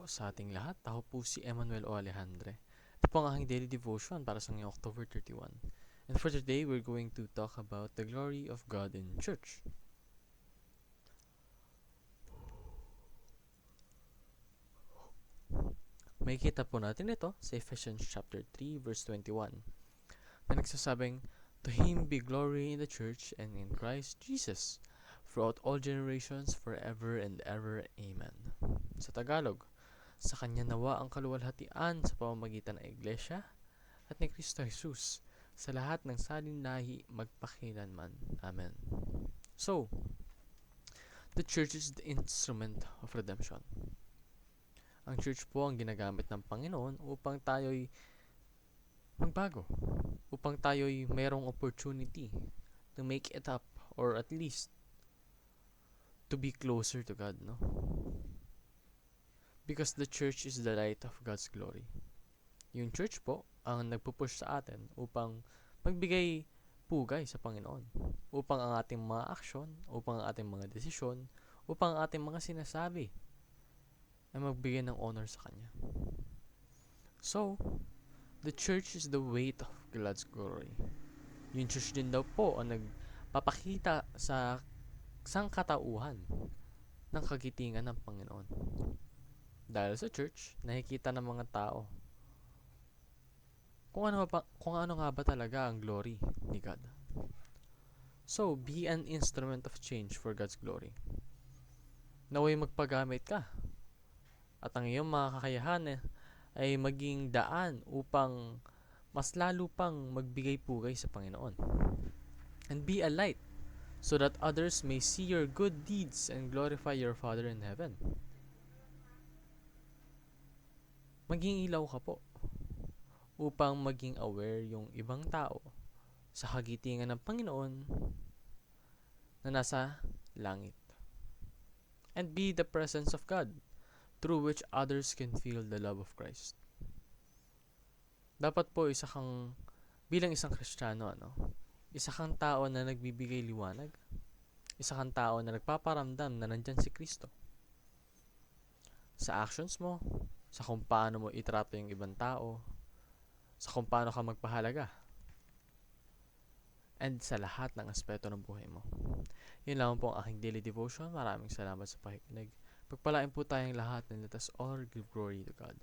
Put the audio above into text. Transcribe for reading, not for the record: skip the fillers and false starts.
po sa ating lahat. Ako po si Emmanuel O. Alejandre. Ito po ang aking daily devotion para sa ngayong October 31. And for today, we're going to talk about the glory of God in church. Makikita po natin ito sa Ephesians chapter 3 verse 21 na nagsasabing, "To Him be glory in the church and in Christ Jesus, throughout all generations, forever and ever. Amen." Sa Tagalog, sa Kanya nawa ang kaluwalhatian sa pamamagitan ng Iglesia at ni Kristo Jesus sa lahat ng salinlahi magpakilanman. Amen. So, the church is the instrument of redemption. Ang church po ang ginagamit ng Panginoon upang tayo'y magbago, upang tayo'y mayroong opportunity to make it up or at least to be closer to God, no? Because the church is the light of God's glory. Yung church po ang nagpupush sa atin upang magbigay pugay sa Panginoon, upang ang ating mga aksyon, upang ang ating mga desisyon, upang ang ating mga sinasabi ay magbigay ng honor sa Kanya. So, the church is the weight of God's glory. Yung church din daw po ang nagpapakita sa sangkatauhan ng kagitingan ng Panginoon. Dahil sa church, nakikita ng mga tao kung ano nga ba talaga ang glory ni God. So, be an instrument of change for God's glory. Naway magpagamit ka at ang iyong mga kakayahan ay maging daan upang mas lalo pang magbigay pugay sa Panginoon. And be a light so that others may see your good deeds and glorify your Father in heaven. Maging ilaw ka po upang maging aware yung ibang tao sa kagitingan ng Panginoon na nasa langit. And be the presence of God through which others can feel the love of Christ. Dapat po bilang isang Kristiyano, isa kang tao na nagbibigay liwanag, isa kang tao na nagpaparamdam na nandyan si Kristo. Sa actions mo, sa kung paano mo itrato yung ibang tao, sa kung paano ka magpahalaga, and sa lahat ng aspeto ng buhay mo. Yun lang po ang aking daily devotion. Maraming salamat sa pakikinig. Pagpalain po tayong lahat and let us all give glory to God.